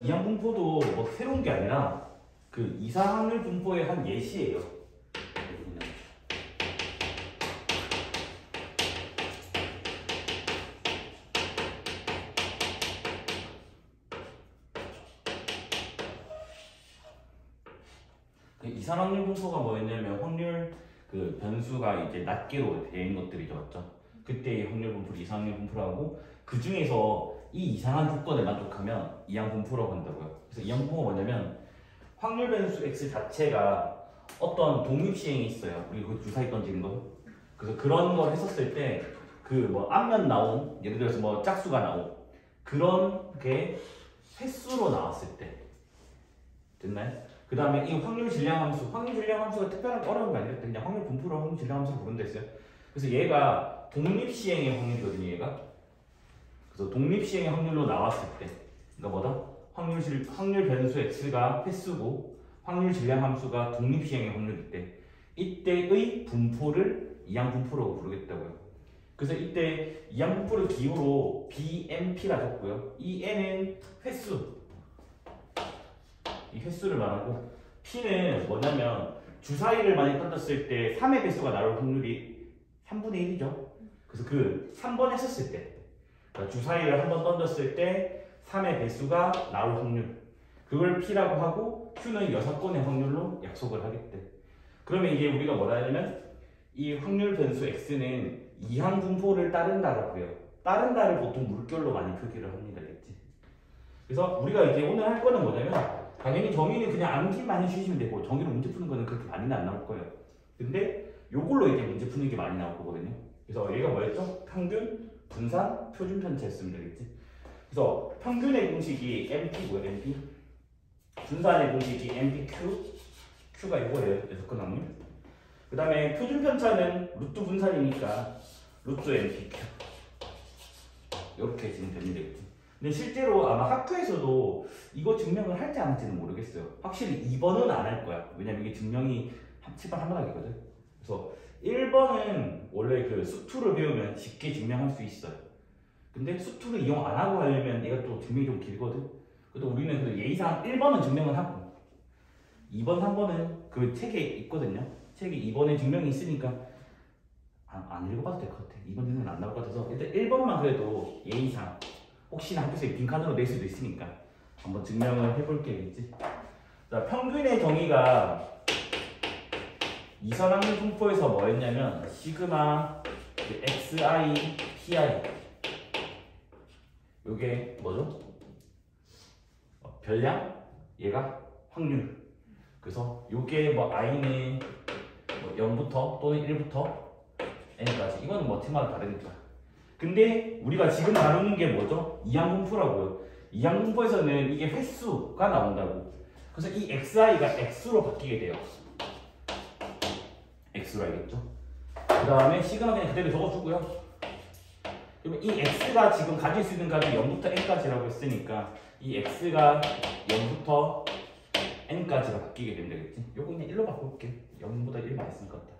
이항 분포도 뭐 새로운 게 아니라 그 이상 확률 분포의 한 예시예요. 그 이상 확률 분포가 뭐였냐면 확률 그 변수가 이제 낱개로 된 것들이죠, 맞죠? 그때의 확률 분포를 이상 확률 분포라고, 그 중에서 이 이상한 조건을 만족하면 이항 분포라고 한다고요. 그래서 이항 분포가 뭐냐면 확률 변수 x 자체가 어떤 독립 시행이 있어요. 우리 그 주사위 던지는 거. 그래서 그런 걸 했었을 때 그 뭐 앞면 나온, 예를 들어서 뭐 짝수가 나온 그런 게 횟수로 나왔을 때 됐나요? 그 다음에 이 확률 질량 함수, 확률 질량 함수가 특별하게 어려운 게 아니라 그냥 확률 분포로 확률 질량 함수로 부른다 했어요. 그래서 얘가 독립 시행의 확률이거든요, 얘가. 그래서 독립 시행의 확률로 나왔을 때, 그러니까 뭐다? 확률 변수 x가 횟수고 확률 질량 함수가 독립 시행의 확률일 때, 이때의 분포를 이항 분포라고 부르겠다고요. 그래서 이때 이항 분포를 기호로 BMP라 줬고요. 이 n은 횟수, 이 횟수를 말하고, P는 뭐냐면 주사위를 많이 던졌을 때 3의 배수가 나올 확률이 3분의 1이죠. 그래서 그 3번 했었을 때, 그러니까 주사위를 한 번 던졌을 때 3의 배수가 나올 확률, 그걸 P라고 하고 Q는 6번의 확률로 약속을 하겠대. 그러면 이게 우리가 뭐라 하냐면 이 확률 변수 X는 이항 분포를 따른다라고 해요. 따른다를 보통 물결로 많이 표기를 합니다. 알겠지? 그래서 우리가 이제 오늘 할 거는 뭐냐면, 당연히 정의는 그냥 암기만 해주시면 되고 정의로 문제 푸는 거는 그렇게 많이는 안 나올 거예요. 근데 요걸로 이제 문제 푸는 게 많이 나올 거거든요. 그래서 얘가 뭐였죠? 평균, 분산, 표준 편차였습니다. 알겠지? 그래서 평균의 공식이 MP고요, MP. 분산의 공식이 MPQ, Q가 이거예요, 접근 확률. 그 다음에 표준 편차는 루트 분산이니까 루트 MPQ. 이렇게 지금 됩니다. 근데 실제로 아마 학교에서도 이거 증명을 할지 안 할지는 모르겠어요. 확실히 2번은 안 할 거야. 왜냐면 이게 증명이 칠번 한 번 하겠거든. 그래서 1번은 원래 그 수투를 배우면 쉽게 증명할 수 있어요. 근데 수투를 이용 안 하고 하려면 얘가 또 증명이 좀 길거든. 그래도 우리는 그 예의상 1번은 증명을 하고 2번, 3번은 그 책에 있거든요. 책에 2번에 증명이 있으니까 안 읽어봐도 될 것 같아. 2번 증명은 안 나올 것 같아서 일단 1번만 그래도 예의상 혹시나 학교에서 빈칸으로 낼 수도 있으니까 한번 증명을 해볼게겠지. 자, 평균의 정의가 이선 확률 분포에서 뭐였냐면 시그마 xi pi, 요게 뭐죠? 별량, 얘가 확률. 그래서 요게 뭐 i는 뭐 0부터 또는 1부터 n까지, 이거는 뭐 테마가 다르니까. 근데 우리가 지금 다루는 게 뭐죠? 이항 분포라고요. 이항 분포에서는 이게 횟수가 나온다고. 그래서 이 xi가 x로 바뀌게 돼요. x로 알겠죠? 그 다음에 시그마 그냥 그대로 적어주고요. 그러면 이 x가 지금 가질 수 있는 값이 0부터 n까지라고 했으니까 이 x가 0부터 n까지가 바뀌게 되면 되겠지? 요거 그냥 1로 바꿀게. 0보다 1 많이 쓴 것 같다.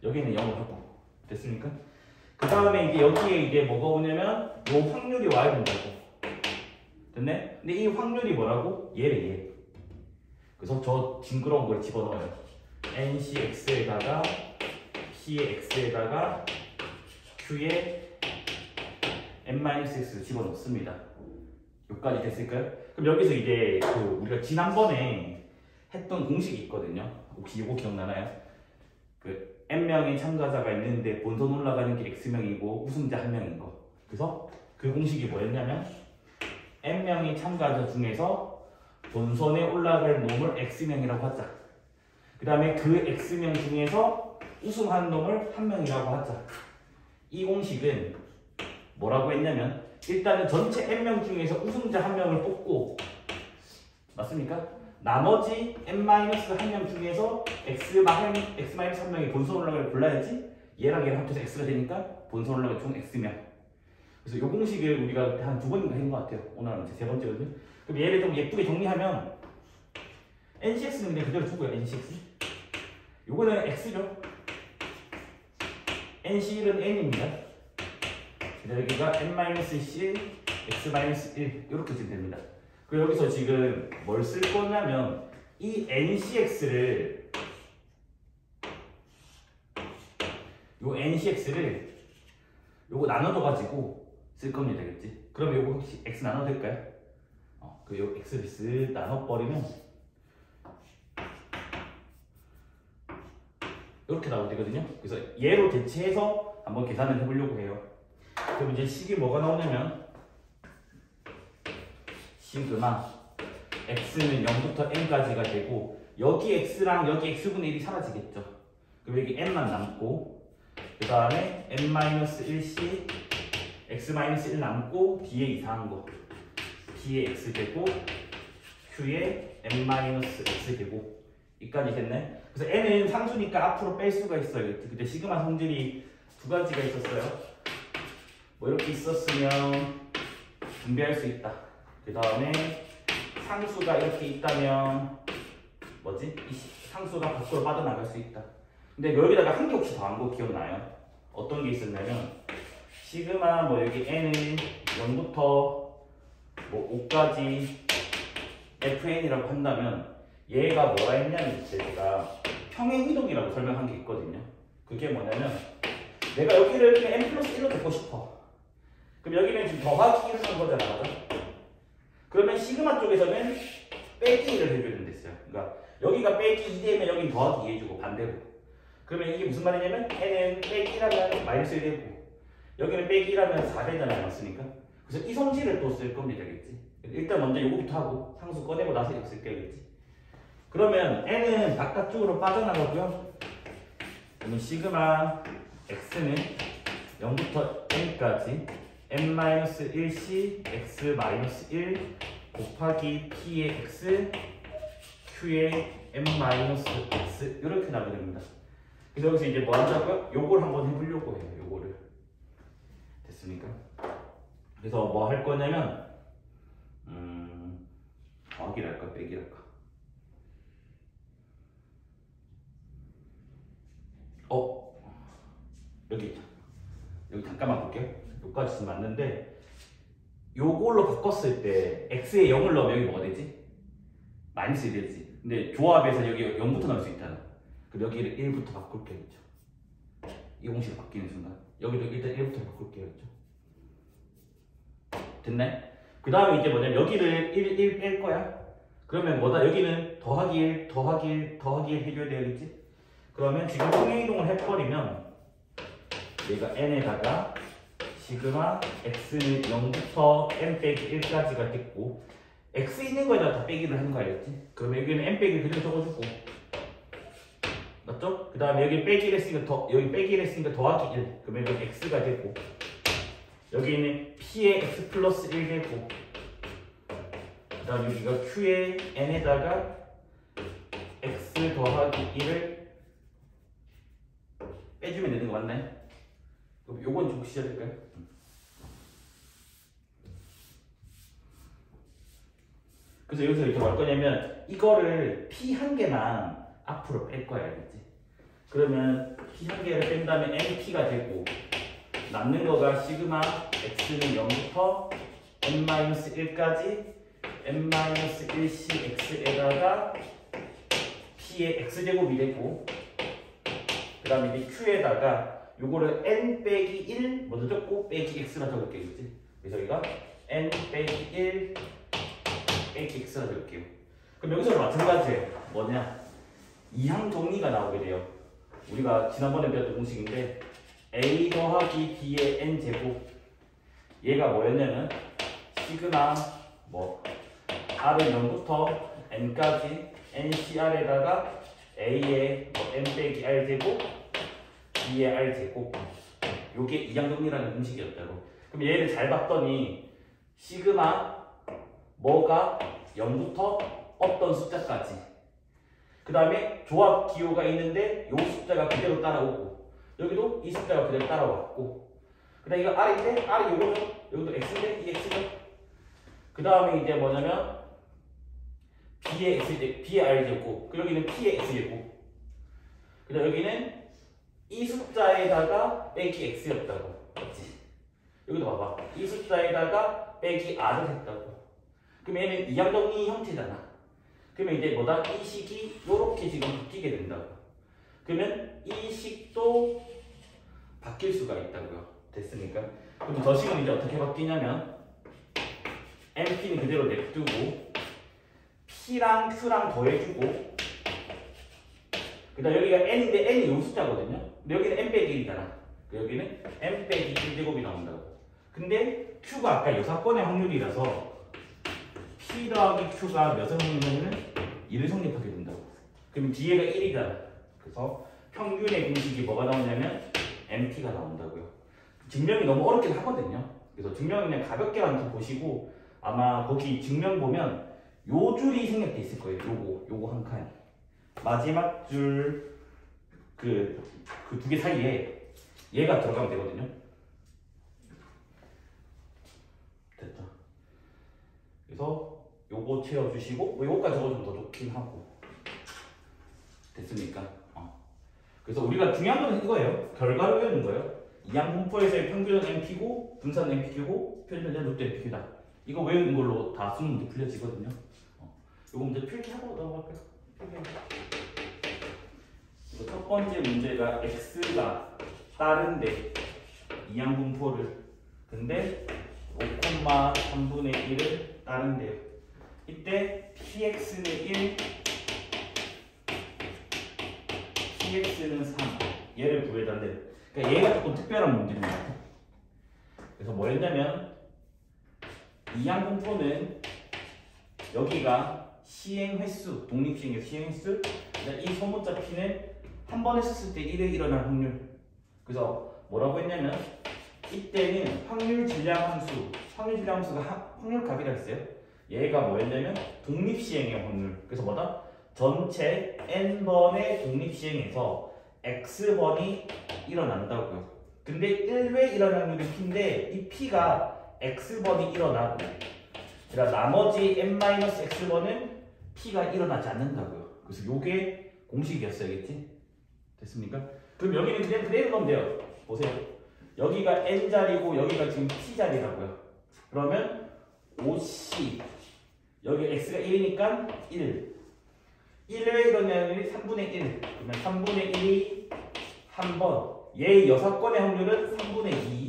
여기는 0을 하고. 됐습니까? 그 다음에 이제 여기에 이제 뭐가 오냐면 요 확률이 와야 된다고. 됐네? 근데 이 확률이 뭐라고? 얘래, 얘. 그래서 저 징그러운 걸 집어넣어요. NCX에다가 P의 X에다가 Q의 N-X 집어넣습니다. 여기까지 됐을까요? 그럼 여기서 이제 그 우리가 지난번에 했던 공식이 있거든요. 혹시 이거 기억나나요? 그 N명의 참가자가 있는데 본선 올라가는 게 X명이고 우승자 1명인 거. 그래서 그 공식이 뭐였냐면 N명의 참가자 중에서 본선에 올라갈 놈을 X명이라고 하자. 그 다음에 그 X명 중에서 우승한 놈을 1명이라고 하자. 이 공식은 뭐라고 했냐면 일단은 전체 N명 중에서 우승자 1명을 뽑고, 맞습니까? 나머지 N-1명 중에서 X-1명이 본선 올라가를 골라야지 얘랑 얘랑 합쳐서 X가 되니까 본선 올라갈 총 X명. 그래서 이 공식을 우리가 한 2번인가 한 것 같아요. 오늘은 이제 3번째거든요. 그럼 얘를 좀 예쁘게 정리하면 NCX는 그냥 그대로 두고요. NCX. 요거는 X죠. NC1은 N입니다. 여기가 N-C, X-1 이렇게 지금 됩니다. 그리고 여기서 지금 뭘 쓸 거냐면 이 ncx를 요거 나눠줘가지고 쓸 겁니다, 알겠지? 그럼 요거 혹시 x 나눠도 될까요? 그 요 x를 쓱 나눠버리면 이렇게 나오면 되거든요. 그래서 얘로 대체해서 한번 계산을 해보려고 해요. 그럼 이제 식이 뭐가 나오냐면 시그마 x는 0부터 n까지가 되고 여기 x랑 여기 x분의 1이 사라지겠죠. 그럼 여기 n만 남고 그 다음에 n-1씩 x-1 남고 뒤에 이상한 거 b에 x 되고 q에 n-x 되고 이까지 됐네. 그래서 n은 상수니까 앞으로 뺄 수가 있어요. 그때 시그마 성질이 두 가지가 있었어요. 뭐 이렇게 있었으면 분배할 수 있다. 그 다음에 상수가 이렇게 있다면 뭐지? 이 상수가 밖으로 빠져나갈 수 있다. 근데 여기다가 한 개 혹시 더한 거 기억나요? 어떤 게 있었냐면 시그마 뭐 여기 n은 0부터 뭐 5까지 fn이라고 한다면 얘가 뭐라 했냐면 제가 평행이동이라고 설명한 게 있거든요. 그게 뭐냐면 내가 여기를 그냥 n 플러스 1로 데리고 싶어. 그럼 여기는 지금 더하기 1을 한 거잖아, 맞아? 그러면 시그마 쪽에서는 빼기 1을 해줘야 된댔어요. 그러니까 여기가 빼기 2 되면 여기는 더하기 2 해주고 반대로. 그러면 이게 무슨 말이냐면 n은 빼기 1하면 마이너스 1 되고 여기는 빼기 1하면 4 되잖아요, 맞습니까? 그래서 이 성질을 또 쓸 겁니다, 알겠지? 일단 먼저 요거부터 하고 상수 꺼내고 나서 이거 쓸게, 알겠지? 그러면 n은 바깥쪽으로 빠져나가고요. 그러면 시그마 x는 0부터 n까지 n-1씩 x-1 곱하기 p의 x q의 n-x 이렇게 나오게 됩니다. 그래서 여기서 이제 뭐 하자고요? 요걸 한번 해보려고 해요. 요거를 됐습니까? 그래서 뭐 할 거냐면 더하기를 할까 빼기를 할까? 여기 잠깐만 볼게요. 여기까지 있으면 맞는데 요걸로 바꿨을 때 x에 0을 넣으면 여기 뭐가 되지? 마이너스 1이 되지. 근데 조합에서 여기 0부터 나올 수 있잖아. 그럼 여기를 1부터 바꿀게요, 그렇죠? 이 공식이 바뀌는 순간 여기도 일단 1부터 바꿀게요, 그렇죠? 됐네? 그 다음에 이제 뭐냐면 여기를 1 뺄 거야. 그러면 뭐다? 여기는 더하기 1, 더하기 1, 더하기 1 해줘야 되겠지? 그러면 지금 평행이동을 해버리면 얘가 n에다가 시그마 x는 0부터 n 빼기 1까지가 됐고 x 있는 거에다 다 빼기를 하는 거 알겠지? 그러면 여기는 n 빼기 그대로 적어주고 맞죠? 그 다음에 여기 빼기를 했으니까 여기 빼기를 했으니까 더하기 1 그러면 여기 x가 되고 여기는 p의 x 플러스 1 되고 그 다음 여기가 q의 n에다가 x 더하기 1을 빼주면 되는 거 맞나요? 그럼 요건 좀 시작할까요? 그래서 여기서 이렇게 할 거냐면 이거를 p 한 개만 앞으로 뺄 거야, 알겠지? 그러면 p 한 개를 뺀 다음에 np가 되고 남는 거가 시그마 x는 0부터 n-1까지 n-1씩 x에다가 p의 x제곱이 되고 그 다음에 이제 q에다가 요거를 n 빼기 1 먼저 적고 빼기 x라 적을게요, 그치? 그래서 여기가 n 빼기 1 빼기 x라 적을게요. 그럼 여기서도 마찬가지예요. 뭐냐? 이항 정리가 나오게 돼요. 우리가 지난번에 배웠던 공식인데 a 더하기 b의 n 제곱 얘가 뭐였냐면 시그마 뭐 r은 0부터 n까지 ncr에다가 a의 뭐 n 빼기 r 제곱 b의 r 제곱 요게 이항정리라는 공식이었다고. 그럼 얘를 잘 봤더니 시그마 뭐가 0부터 어떤 숫자까지 그 다음에 조합 기호가 있는데 요 숫자가 그대로 따라오고 여기도 이 숫자가 그대로 따라왔고 그 다음에 이거 r인데 r이 요거죠. 여기도 x인데 이 x죠. 그 다음에 이제 뭐냐면 b의 x b의 r 제곱 그리고 여기는 p의 x 제곱 그 다음 여기는 이 숫자에다가 빼기 x였다고. 맞지? 여기도 봐봐. 이 숫자에다가 빼기 r을 했다고. 그럼 얘는 이항정리 형태잖아. 그러면 이제 뭐다? 이 식이 요렇게 지금 바뀌게 된다고. 그러면 이 식도 바뀔 수가 있다고요. 됐습니까? 그럼 저 식은 이제 어떻게 바뀌냐면 MP는 그대로 냅두고 P랑 Q랑 더해주고 그 다음 여기가 N인데 N이 요 숫자거든요. 근데 여기는 N-1이잖아. 여기는 N-1제곱이 나온다고. 근데 Q가 아까 여사건의 확률이라서 P 더하기 Q가 몇을 성립하냐면 1을 성립하게 된다고. 그럼 뒤에가 1이잖아. 그래서 평균의 공식이 뭐가 나오냐면 MP가 나온다고요. 증명이 너무 어렵긴 하거든요. 그래서 증명 그냥 가볍게만 좀 보시고 아마 거기 증명 보면 요 줄이 생략돼 있을 거예요. 요거 한 칸. 마지막 줄 그 두 개 사이에 얘가 들어가면 되거든요. 됐다. 그래서 요거 채워주시고 뭐 요거까지 적어주면 더 좋긴 하고 됐습니까? 그래서 우리가 중요한 건 이거예요. 결과를 외우는 거예요. 이항분포에서의 평균은 MP고 분산은 MPQ고 표준은 루트 MPQ다. 이거 외우는 걸로 다 수능 문제 풀려지거든요. 요거 문제 필기하고 넘어갈게요. 첫 번째 문제가 X가 다른데 이항분포를 근데 5,3분의 1을 다른데요. 이때 PX는 1 PX는 3 얘를 구해달래요. 그러니까 얘가 조금 특별한 문제입니다. 그래서 뭐였냐면 이항분포는 여기가 시행 횟수, 독립시행의 시행 횟수 이 소문자 P는 한 번 했었을 때 1회 일어날 확률. 그래서 뭐라고 했냐면 이때는 확률 질량 함수가 확률값이라 했어요. 얘가 뭐였냐면 독립시행의 확률. 그래서 뭐다? 전체 n번의 독립시행에서 x번이 일어난다고요. 근데 1회 일어날 확률이 p인데 이 p가 x번이 일어나고 그러니까 나머지 n-x번은 p가 일어나지 않는다고요. 그래서 요게 공식이었어야겠지? 됐습니까? 그럼 여기는 그냥 그대로 넣으면 돼요. 보세요. 여기가 n자리고 여기가 지금 p자리라고요. 그러면 5c 여기 x가 1이니까 1 1회 일어나는 3분의 1 그러면 3분의 1이 한 번 얘 6건의 확률은 3분의 2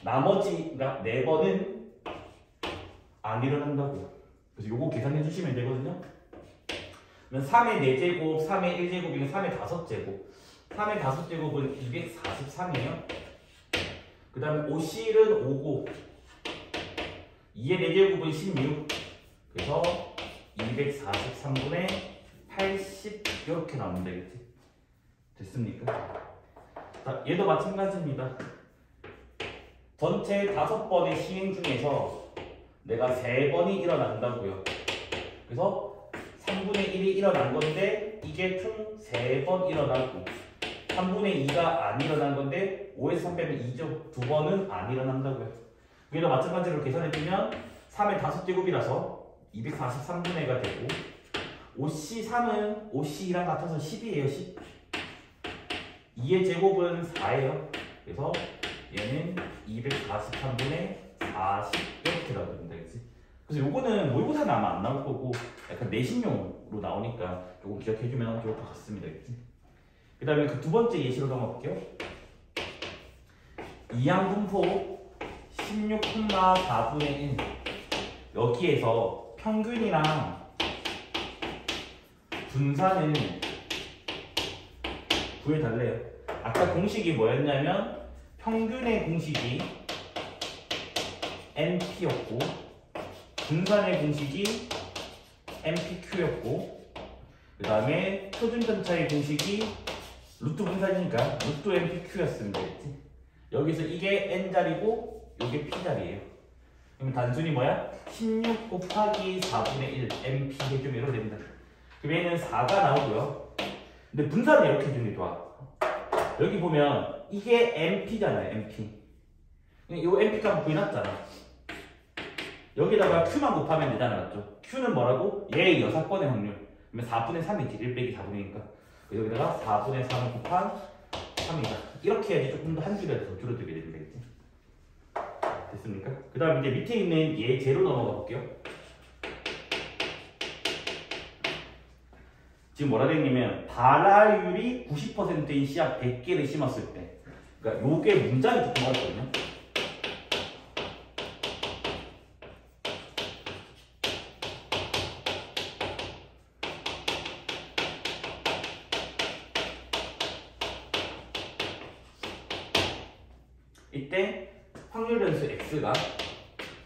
나머지가 4번은 안 일어난다고요. 그래서 요거 계산해 주시면 되거든요. 그러면 3의 4제곱, 3의 1제곱이면 3의 5제곱 3의 5제곱은 243이에요. 그 다음에 5C는 5고 2의 4제곱은 16 그래서 243분의 80 이렇게 나오면 되겠지. 됐습니까? 자, 얘도 마찬가지입니다. 전체 5번의 시행 중에서 내가 3번이 일어난다고요. 그래서 3분의 1이 일어난 건데 이게 총 3번 일어나고 3분의 2가 안 일어난 건데 5에서 3 빼면 2죠. 2번은 안 일어난다고요. 그래도 마찬가지로 계산해주면 3의 5제곱이라서 243분의가 되고 5C3은 5C랑 같아서 10이에요. 10 2의 제곱은 4예요. 그래서 얘는 243분의 40 이렇게 나오면 되겠지. 그래서 요거는 모의고사는 아마 안 나올 거고 약간 내신용으로 나오니까 요거 기억해주면 좋을 것 같습니다. 그 다음에 그 두 번째 예시로 넘어갈게요. 이항분포 16,4분의 1 여기에서 평균이랑 분산을 구해달래요. 아까 공식이 뭐였냐면 평균의 공식이 NP였고 분산의 공식이 NPQ였고 그 다음에 표준전차의 공식이 루트 분산이니까 루트 NPQ였으면 되겠지. 여기서 이게 N자리고 이게 P자리예요. 그럼 단순히 뭐야? 16 곱하기 4분의 1 NP 해주면 이렇게 됩니다. 그럼 얘는 4가 나오고요. 근데 분산을 이렇게 해주는 게 좋아. 여기 보면 이게 NP잖아요. NP. 이 NP 값 구해놨잖아. 여기다가 Q만 곱하면 되잖아. 맞죠? Q는 뭐라고? 얘의 6번의 확률. 그러면 4분의 3이지. 1 빼기 4분이니까. 여기다가 4분의 3을 곱한 3이다. 이렇게 해야지 조금 더 한 줄이라도 더 줄어들게 되겠지. 됐습니까? 그 다음 이제 밑에 있는 얘 제로 넘어가 볼게요. 지금 뭐라 되냐면 발화율이 90%인 씨앗 100개를 심었을 때, 그러니까 요게 문장이 조금 어렵거든요. 이때 확률 변수 x가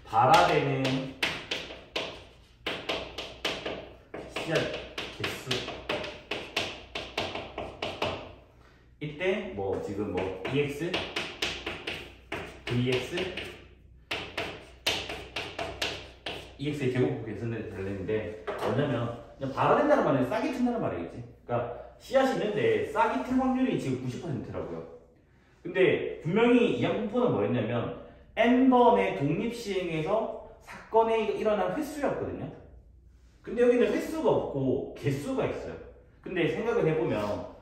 발화되는 씨앗 개수, 이때 뭐 지금 뭐 EX, VX, EX의 제곱을 계산해도 되는데 뭐냐면 그냥 발화된다는 말은 싹이 튼다는 말이겠지. 그러니까 씨앗이 있는데 싹이 틀 확률이 지금 90%라고요. 근데 분명히 이항분포는 뭐였냐면 n번의 독립시행에서 사건에 일어난 횟수였거든요. 근데 여기는 횟수가 없고 개수가 있어요. 근데 생각을 해보면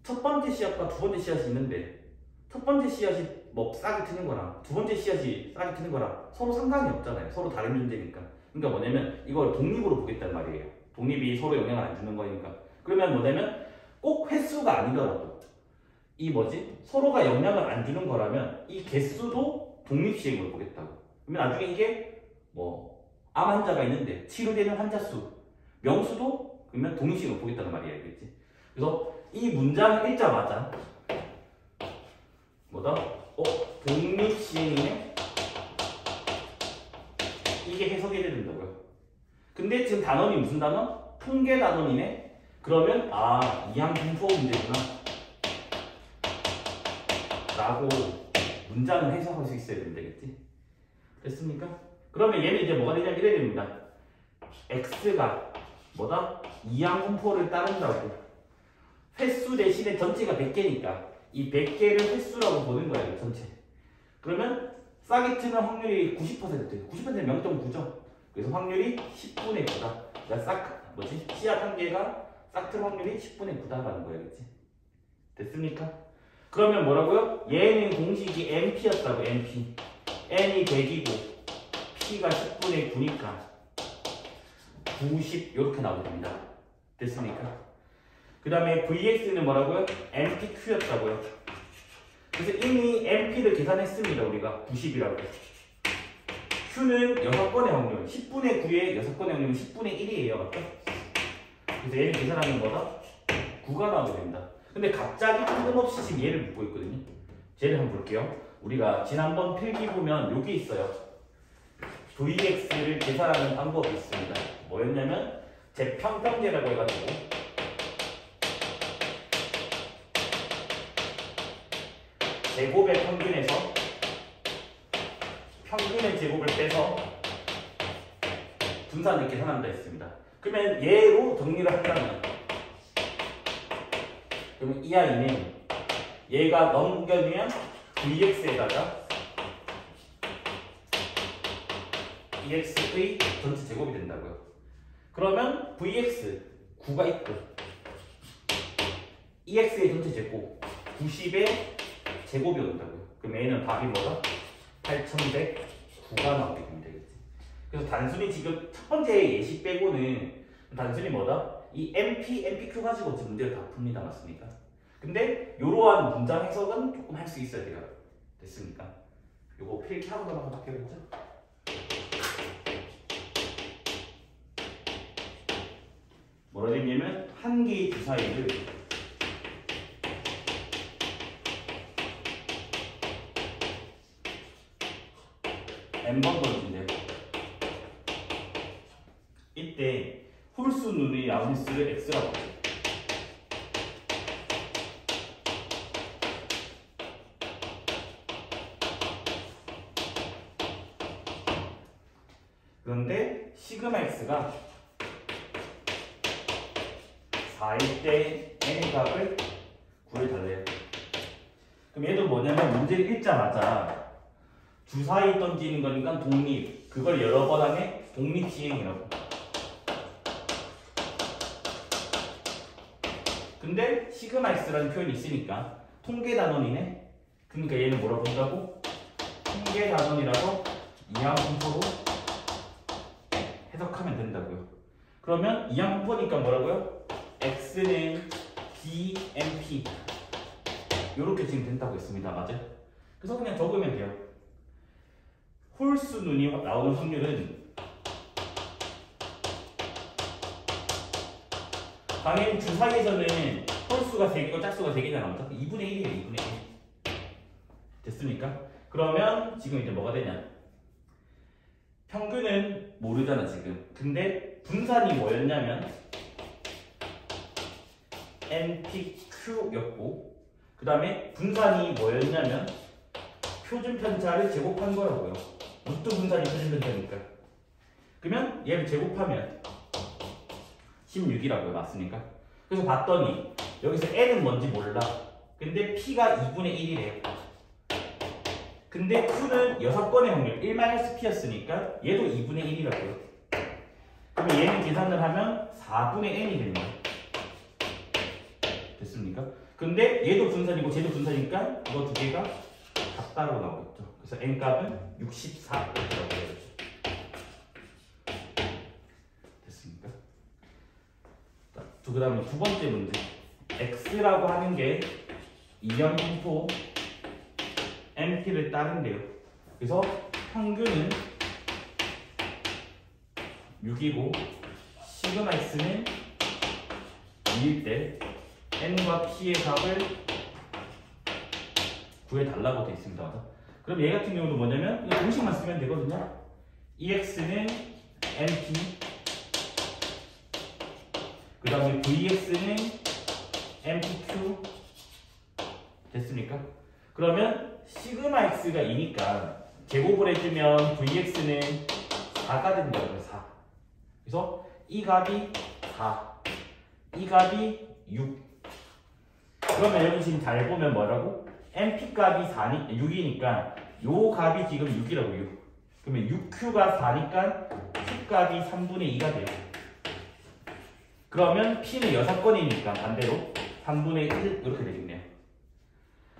첫 번째 씨앗과 두 번째 씨앗이 있는데 첫 번째 씨앗이 뭐 싹이 트는 거랑 두 번째 씨앗이 싹이 트는 거랑 서로 상관이 없잖아요. 서로 다른 존재니까. 그러니까 뭐냐면 이걸 독립으로 보겠다는 말이에요. 독립이 서로 영향을 안 주는 거니까. 그러면 뭐냐면 꼭 횟수가 아니더라도 이 뭐지? 서로가 영향을 안 주는 거라면 이 개수도 독립시행으로 보겠다고. 그러면 나중에 이게 뭐 암 환자가 있는데 치료되는 환자 수, 명수도 그러면 독립시행으로 보겠다는 말이야, 알겠지? 그래서 이 문장 읽자마자 뭐다? 독립시행에 이게 해석이 돼야 된다고요. 근데 지금 단원이 무슨 단원? 통계 단원이네? 그러면 이항분포 문제구나 라고 문장을 해석할 수 있어야 된다겠지? 됐습니까? 그러면 얘는 이제 뭐가 되냐면 이래야 됩니다. x가 뭐다? 이항분포를 따른다고. 횟수 대신에 전체가 100개니까 이 100개를 횟수라고 보는 거야, 이거 전체. 그러면 싹이 트는 확률이 90%, 90%는 0.9죠. 그래서 확률이 10분의 9다. 그러니까 씨앗 한 개가 싹 트는 확률이 10분의 9다라는 거야, 그치? 됐습니까? 그러면 뭐라고요? 얘는 공식이 NP였다고, NP. N이 100이고 P가 10분의 9니까 90 이렇게 나오게 됩니다. 됐습니까? 그 다음에 VX는 뭐라고요? NPQ였다고요. 그래서 이미 NP를 계산했습니다. 우리가 90이라고. Q는 6건의 확률, 10분의 9에 6건의 확률은 10분의 1이에요. 맞죠? 그래서 얘를 계산하면 뭐다? 9가 나오게 됩니다. 근데 갑자기 뜬금없이 지금 얘를 묻고 있거든요. 쟤를 한번 볼게요. 우리가 지난번 필기 보면 여기 있어요. VX를 계산하는 방법이 있습니다. 뭐였냐면 제평평제라고 해가지고 제곱의 평균에서 평균의 제곱을 빼서 분산을 계산한다 했습니다. 그러면 얘로 정리를 한다면 그러면 이 아이는 얘가 넘겨주면 VX에다가 EX의 전체 제곱이 된다고요. 그러면 VX 9가 있고 EX의 전체 제곱 90의 제곱이 온다고요. 그럼 A는 답이 뭐다? 8109가 나오게 됩니다. 그래서 단순히 지금 첫 번째 예시 빼고는 단순히 뭐다? 이 MP, MPQ 가지고 지금 문제를 다 풉니다. 맞습니까? 근데 이러한 문장 해석은 조금 할 수 있어야 돼요. 됐습니까? 요거 필기하고 넘어갈게요. 그렇죠? 뭐라 되냐면 한 개의 주사위를 n번 던진대요. 이때 홀수 눈이 나온 횟수를 x라고 해요. 그런데 시그마 x가 4일 때 n의 값을 구해달래요. 그럼 얘도 뭐냐면 문제를 읽자마자 주사위 던지는 거니까 독립, 그걸 여러 번 하면 독립시행이라고. 근데 시그마 x라는 표현이 있으니까 통계 단원이네. 그러니까 얘는 뭐라고 본다고? 통계 통계 단원이라서 이항분포로 해석하면 된다고요. 그러면 이항분포니까 뭐라고요? x는 dmp 이렇게 지금 된다고 했습니다. 맞아요? 그래서 그냥 적으면 돼요. 홀수 눈이 나오는 확률은 당연히 주사위에서는 홀수가 3개고 짝수가 3개잖아. 맞죠? 2분의 1이에요. 2분의 1. 됐습니까? 그러면 지금 이제 뭐가 되냐? 평균은 모르잖아 지금. 근데 분산이 뭐였냐면 NPQ였고 그 다음에 분산이 뭐였냐면 표준 편차를 제곱한 거라고요. 루트 분산이 표준 편차니까. 그러면 얘를 제곱하면 16이라고요. 맞습니까? 그래서 봤더니 여기서 N은 뭔지 몰라. 근데 P가 2분의 1이래요. 근데 Q는 6건의 확률 1-P였으니까 얘도 2분의 1이라고요. 그러면 얘는 계산을 하면 4분의 N이 됩니다. 됐습니까? 근데 얘도 분산이고 쟤도 분산이니까 이거 두 개가 같다고 나오겠죠. 그래서 N값은 64 이렇게 나오겠죠. 됐습니까? 그 다음에 두 번째 문제. X라고 하는 게 이항분포 MP를 따른대요. 그래서 평균은 6이고 시그마 X는 2일 때 N과 P의 값을 구해달라고 되어 있습니다. 맞아? 그럼 얘 같은 경우도 뭐냐면 이거 공식만 쓰면 되거든요. EX는 NP 그 다음에 VX는 MPQ 됐습니까? 그러면 시그마 X가 2니까 제곱을 해주면 VX는 4가 된다고요. 4. 그래서 이 값이 4 이 값이 6 그러면 여기 지금 잘 보면 뭐라고? MP 값이 6이니까 요 값이 지금 6이라고 6. 그러면 6Q가 4니까 Q 값이 3분의 2가 돼요. 그러면 P는 6건이니까 반대로 3분의 1 이렇게 되겠네요.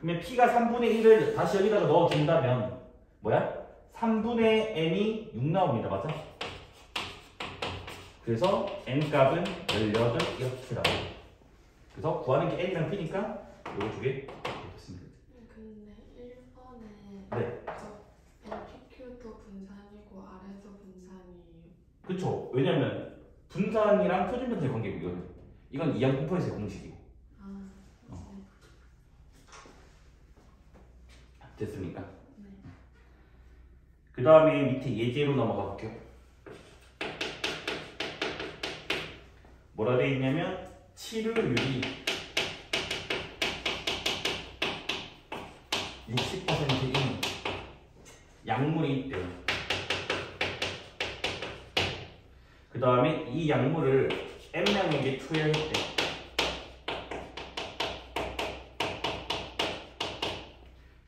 그러면 P가 3분의 1을 다시 여기다가 넣어준다면 뭐야? 3분의 N이 6 나옵니다. 맞아? 그래서 N값은 18 이렇게 나와요. 그래서 구하는 게 N이랑 P니까 요거 두 개 됐습니다. 근데 1번에 네. LPQ도 분산이고 아래도 분산이에요. 그쵸. 왜냐면 분산이랑 표준편차의 관계고 이건 이항분포에서의 공식이고. 네. 됐습니까? 네. 그 다음에 밑에 예제로 넘어가 볼게요. 뭐라 돼 있냐면 치료율이 60%인 약물이 있대요. 그 다음에 이 약물을 N명에게 투여했대.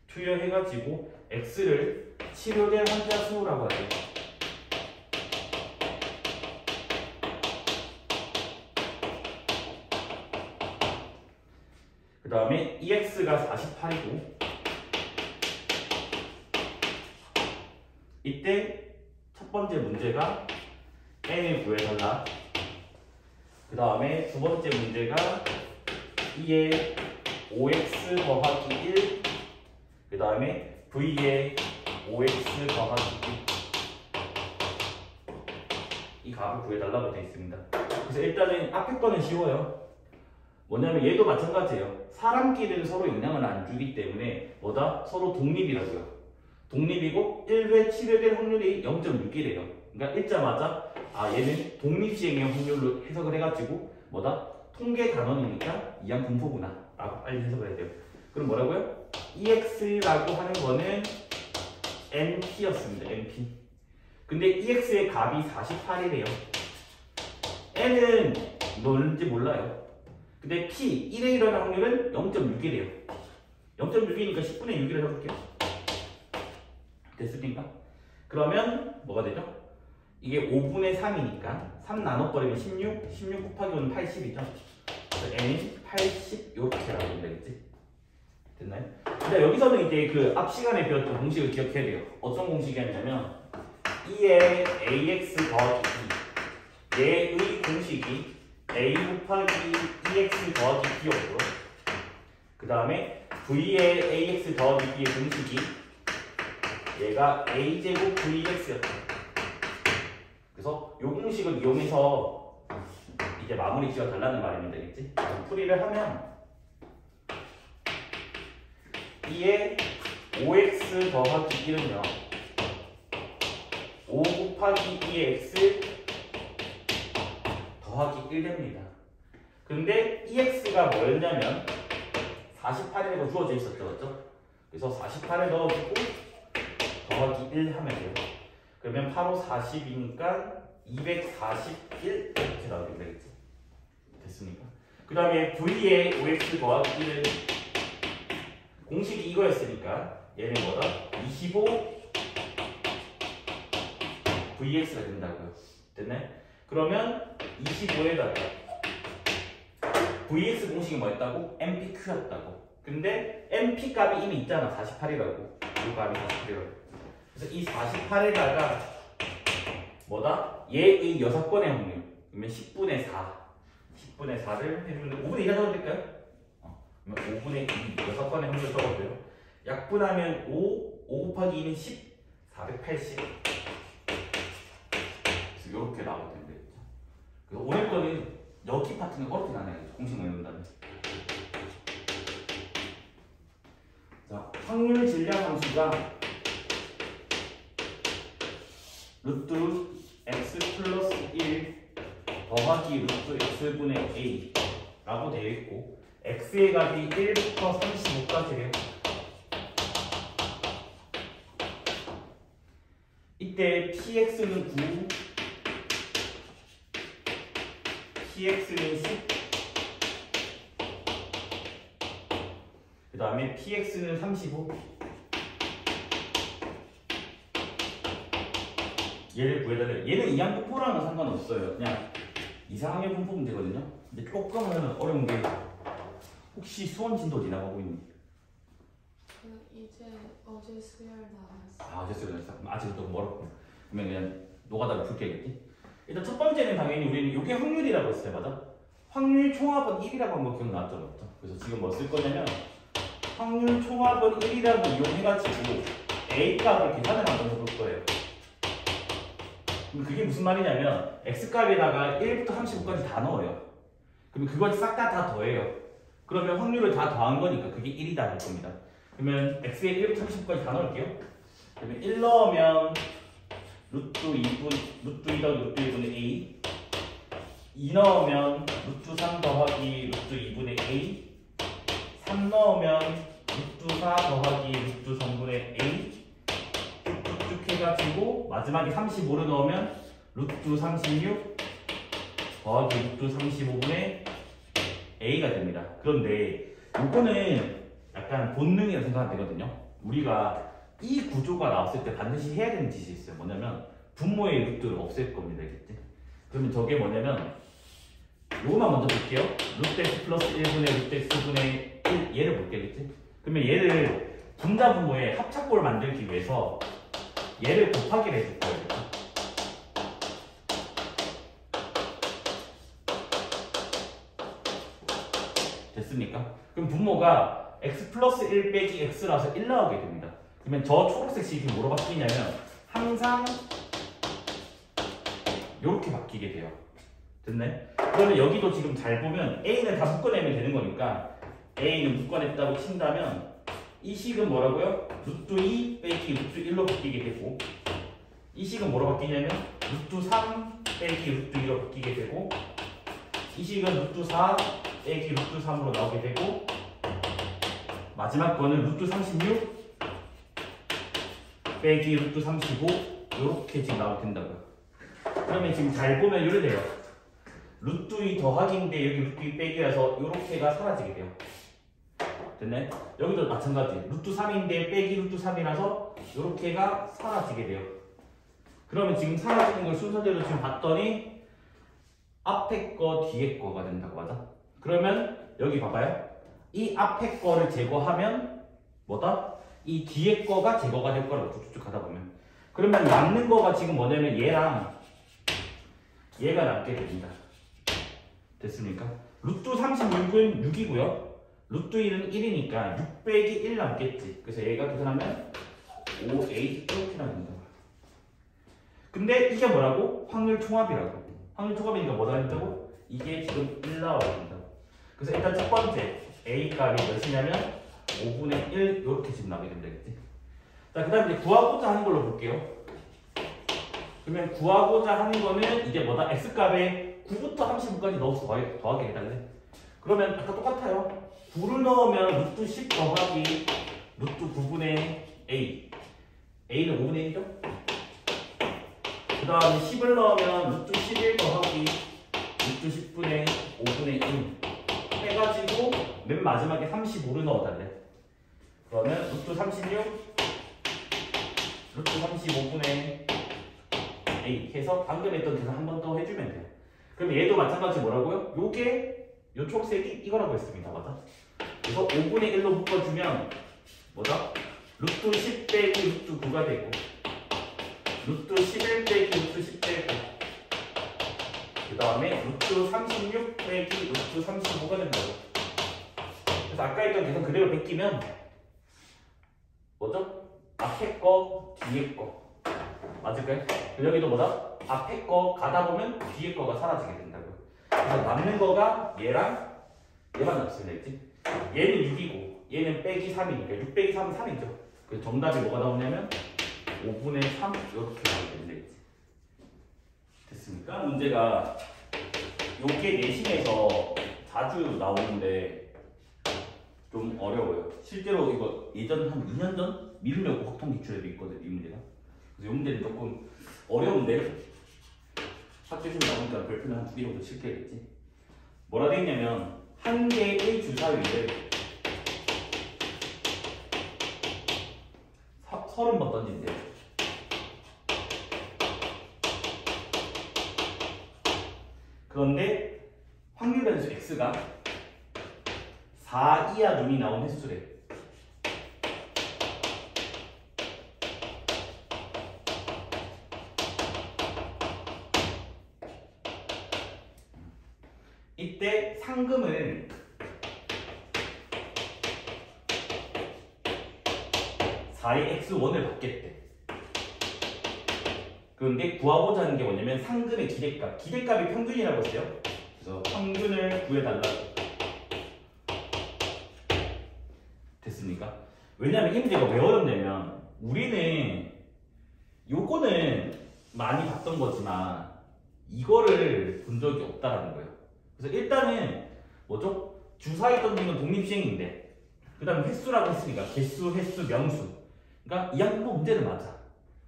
투여해가지고 X를 치료된 환자 수라고 하죠. 그 다음에 EX가 48이고 이때 첫 번째 문제가 N을 구해달라. 그 다음에 두 번째 문제가 2의 5X 더하기 1 그 다음에 V의 5X 더하기 2 이 값을 구해달라고 되어 있습니다. 그래서 일단은 앞에 거는 쉬워요. 뭐냐면 얘도 마찬가지예요. 사람끼리는 서로 영향을 안 주기 때문에 뭐다? 서로 독립이라고요. 독립이고 1회 치료될 확률이 0.6이래요. 그러니까 읽자마자 얘는 독립시행의 확률로 해석을 해가지고 뭐다? 통계 단원이니까 이항분포구나 라고 빨리 해석을 해야 돼요. 그럼 뭐라고요? EX라고 하는 거는 NP였습니다. NP. 근데 EX의 값이 48이래요. N은 뭔지 몰라요. 근데 P, 1에 일어날 확률은 0.6이래요. 0.6이니까 10분의 6이라고 해볼게요. 됐습니까? 그러면 뭐가 되죠? 이게 5분의 3이니까 3 나눠버리면 16, 16 곱하기 5는 80이죠. 그래서 N이 80 이렇게 나오면 되겠지. 됐나요? 근데 여기서는 이제 그 앞 시간에 배웠던 공식을 기억해야 돼요. 어떤 공식이었냐면 2의 ax 더하기 b 얘의 공식이 a 곱하기 2x 더하기 b였고요. 그 다음에 v의 ax 더하기 b의 공식이 얘가 a제곱 vx였다. 그래서 이 공식을 이용해서 이제 마무리 지어 달라는 말입니다. 알겠지? 풀이를 하면 2의 5x 더하기 1은요 5 곱하기 2x 더하기 1 됩니다. 근데 2x가 뭐였냐면 48이라고 주어져 있었죠. 그렇죠? 그래서 48을 넣어주고 더하기 1 하면 돼요. 그러면 8, 5, 40이니까 241 이렇게 나오게 되겠지. 됐습니까? 그 다음에 v의 5x 더하기 1은 공식이 이거였으니까 얘는 뭐다? 25 vx가 된다고요. 됐네? 그러면 25에다가 vx 공식이 뭐였다고? mpq였다고. 근데 mp 값이 이미 있잖아. 48이라고. 이 값이 48이라고. 그래서 이 48에다가 뭐다? 얘의 6번의 확률. 그러면 10분의 4. 10분의 4를 해주는데 5분의 2가 적어도 될까요? 그러면 5분의 2, 6번의 확률을 적어도요. 약분하면 5 곱하기 2는 10, 480. 그래서 이렇게 나오게 됩니다. 그래서 오늘 거는 여기 파트는 어렵진 않아요. 공식 외운다면. 자, 확률 질량 함수가 루트 x 플러스 1 더하기 루트 x분의 a 라고 되어 있고 x의 값이 1부터 35까지래요. 이때 px는 9 px는 10 그 다음에 px는 35 얘를 구해달래요. 얘는 이항분포랑은 상관없어요. 그냥 이상하게 분포면 되거든요. 근데 조금은 어려운 게 혹시 수원 진도 지나가고 있니? 이제 어제 수요일 나왔어. 아 어제 수요일 나왔어? 그럼 아직은 좀 멀었고 그러면 그냥 노가다를 풀게겠지? 일단 첫 번째는 당연히 우리는 이게 확률이라고 했어요. 맞아? 확률 총합은 1이라고 한 거 기억나죠? 맞죠? 그래서 지금 뭐 쓸 거냐면 확률 총합은 1이라고 이용해가지고 A 값을 계산을 만들어서 볼 거예요. 그럼 그게 무슨 말이냐면 X값에다가 1부터 35까지 다 넣어요. 그러면 그걸 싹 다 더해요. 그러면 확률을 다 더한 거니까 그게 1이다 할 겁니다. 그러면 X에 1부터 35까지 다 넣을게요. 그러면 1 넣으면 루트 2 더하기 루트 1분의 A 2 넣으면 루트 3 더하기 루트 2분의 A 3 넣으면 루트 4 더하기 루트 3분의 A 쭉쭉 해가지고 마지막에 35를 넣으면 루트 36 더하기 루트 35분의 A가 됩니다. 그런데 이거는 약간 본능이라고 생각하면 되거든요. 우리가 이 구조가 나왔을 때 반드시 해야 되는 짓이 있어요. 뭐냐면 분모의 루트를 없앨 겁니다. 알겠지? 그러면 저게 뭐냐면 요거만 먼저 볼게요. 루트 x 플러스 1분의 루트 x분의 1 얘를 볼게요. 알겠지? 그러면 얘를 분자 분모의 합작골을 만들기 위해서 얘를 곱하기를 해줄 거예요. 됐습니까? 그럼 분모가 x 플러스 1 빼기 x라서 1 나오게 됩니다. 그러면 저 초록색 식이 뭐로 바뀌냐면 항상 이렇게 바뀌게 돼요. 됐네? 그러면 여기도 지금 잘 보면 A는 다 묶어내면 되는 거니까 A는 묶어냈다고 친다면 이 식은 뭐라고요? 루트 2 빼기 루트 1로 바뀌게 되고 이 식은 뭐로 바뀌냐면 루트 3 빼기 루트 2로 바뀌게 되고 이 식은 루트 4 빼기 루트 3으로 나오게 되고 마지막 거는 루트 36 빼기 루트 35 이렇게 지금 나오게 된다고요. 그러면 지금 잘 보면 이래 돼요. 루트 2 더하기인데 여기 루트 2 빼기라서 이렇게가 사라지게 돼요. 됐네? 여기도 마찬가지. 루트 3인데 빼기 루트 3이라서 이렇게가 사라지게 돼요. 그러면 지금 사라지는 걸 순서대로 지금 봤더니 앞에 거 뒤에 거가 된다고 맞아? 그러면 여기 봐봐요. 이 앞에 거를 제거하면 뭐다? 이 뒤에 거가 제거가 될 거라고 쭉쭉 가다 보면. 그러면 남는 거가 지금 뭐냐면 얘랑 얘가 남게 됩니다. 됐습니까? 루트 36은 6이고요. 루트 1은 1이니까 6 빼기 1 남겠지. 그래서 얘가 계산하면 5a 이렇게 나옵니다. 근데 이게 뭐라고? 확률 총합이라고. 확률 총합이니까 뭐라 했다고? 이게 지금 1 나와야 된다. 그래서 일단 첫 번째 a 값이 몇이냐면 5분의 1 이렇게 지금 나오게 된다겠지. 자, 그 다음에 이제 구하고자 하는 걸로 볼게요. 그러면 구하고자 하는 거는 이제 뭐다? x값에 9부터 39까지 넣어서 더하게 해달래. 그러면 아까 똑같아요. 9를 넣으면 루트 10 더하기 루트 9분의 a. a는 5분의 1이죠? 그 다음에 10을 넣으면 루트 11 더하기 루트 10분의 5분의 1 해가지고 맨 마지막에 35를 넣어달래. 그러면 루트 36 루트 35분의 a 해서 방금 했던 계산 한 번 더 해주면 돼요. 그럼 얘도 마찬가지 뭐라고요? 요게 요 초록색이 이거라고 했습니다. 맞아? 그래서 5분의 1로 묶어주면 뭐다? 루트 10 빼기 루트 9가 되고 루트 11 빼기 루트 10 빼고 그 다음에 루트 36 빼기 루트 35가 된다고. 그래서 아까 했던 계산 그대로 베끼면 뭐죠? 앞에 거, 뒤에 거 맞을까요? 여기도 뭐다? 앞에 거 가다 보면 뒤에 거가 사라지게 된다고요. 그래서 남는 거가 얘랑 얘만 남습니다. 있지? 얘는 6이고 얘는 빼기 3이니까 6 빼기 3은 3이죠. 그래서 정답이 뭐가 나오냐면 5분의 3 이렇게 나오게 된다. 됐습니까? 문제가 요게 내신에서 자주 나오는데 좀 어려워요. 실제로 이거 예전 한 2년 전 미루려고 확통 기출에도 있거든요. 이 문제가. 그래서 이 문제는 조금 어려운데 학교 시험 나오니까 별표는 한 2개 정도 칠게겠지. 뭐라 돼 있냐면 한 개의 주사위를 30번 던진대요. 그런데 확률 변수 x가 4 이하 눈이 나온 횟수래. 이때 상금을 4의 x1을 받겠대. 그런데 구하고자 하는 게 뭐냐면 상금의 기대값. 기대값이 평균이라고 했어요. 그래서 평균을 구해달라고. 됐습니까? 왜냐면 이 문제가 왜 어렵냐면 우리는 요거는 많이 봤던 거지만 이거를 본 적이 없다라는 거예요. 그래서 일단은 뭐죠? 주사위 던지는 독립시행인데 그 다음에 횟수라고 했으니까 개수, 횟수, 명수. 그러니까 이항분포 문제는 맞아.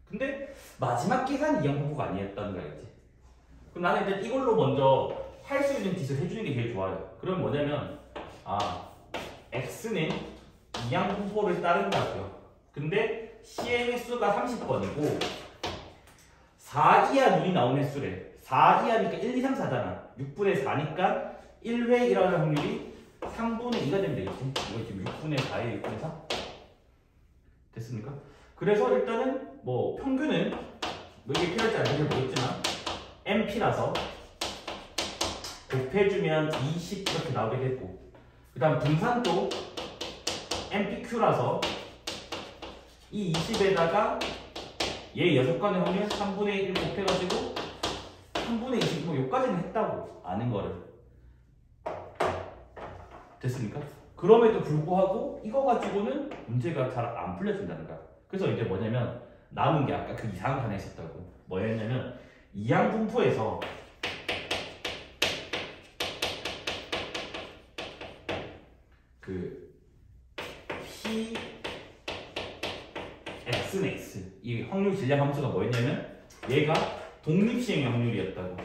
근데 마지막 계산이 이항분포가 아니었다는 거 알겠지? 그럼 나는 일단 이걸로 먼저 할 수 있는 짓을 해주는 게 제일 좋아요. 그럼 뭐냐면 x는 이항분포를 따른다고요. 근데 C의 횟수가 30번이고 4 이하 눈이 나온 횟수래. 4 이하니까 1, 2, 3, 4잖아. 6분의 4니까 1회 일어날 확률이 3분의 2가 되면 되겠지. 이거 지금 6분의 4에 6분의 4? 됐습니까? 그래서 일단은 뭐 평균은 뭐 이게 필요할지 안 필요할지 모르겠지만 MP라서 곱해주면 20 이렇게 나오게 됐고 그 다음 분산도 MPQ라서 이 20에다가 얘 6건의 확률 3분의 1 곱해가지고 3분의 20, 뭐 여기까지는 했다고 아는 거를. 됐습니까? 그럼에도 불구하고 이거 가지고는 문제가 잘 안 풀려진다는 거야. 그래서 이제 뭐냐면 남은 게 아까 그 이상한 칸에 있었다고. 뭐였냐면 이항분포에서 그 P X는 X 이 확률 질량 함수가 뭐였냐면 얘가 독립시행의 확률이었다고.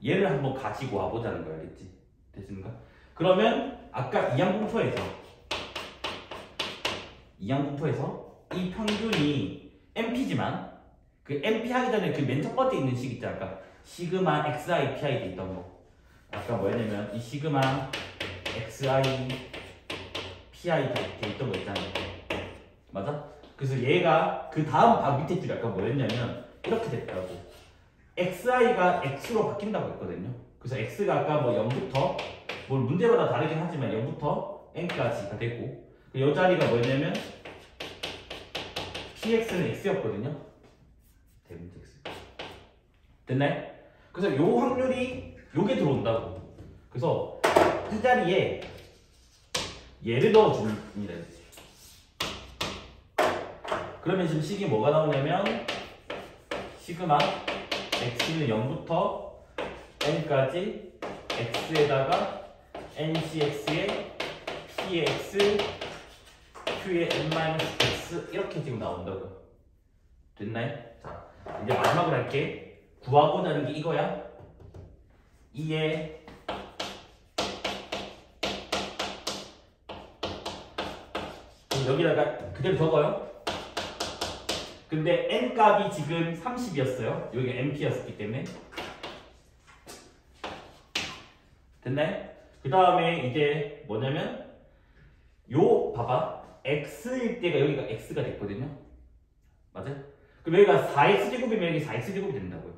얘를 한번 가지고 와보자는 거야. 알겠지? 됐습니까? 그러면 아까 이항분포에서 이 평균이 MP지만 그 MP 하기 전에 그 맨 첫 번째 있는 식 있잖아. 아까 시그마 xi pi 돼 있던 거. 아까 뭐였냐면 이 시그마 xi pi 돼 있던 거 있잖아요. 맞아? 그래서 얘가 그 다음 방 밑에 줄이 아까 뭐였냐면 이렇게 됐다고. xi가 x로 바뀐다고 했거든요. 그래서 x가 아까 뭐 0부터 뭘 문제마다 다르긴 하지만 0부터 n까지가 되고 이 자리가 뭐였냐면 px는 x였거든요. 대문제 x. 됐나요? 그래서 요 확률이 요게 들어온다고. 그래서 이 자리에 얘를 넣어줍니다. 그러면 지금 식이 뭐가 나오냐면 시그마 x는 0부터 n까지 x에다가 ncx에 p의 x q의 n-x 이렇게 지금 나온다고요. 됐나요? 자, 이제 마지막으로 할게. 구하고자 하는 게 이거야. 2에 여기다가 그대로 적어요. 근데 n 값이 지금 30이었어요. 여기가 np였기 때문에. 됐나요? 그 다음에 이제 뭐냐면 요 봐봐. x일 때가 여기가 x가 됐거든요. 맞아요? 그럼 여기가 4x제곱이면 여기 4x제곱이 된다고요.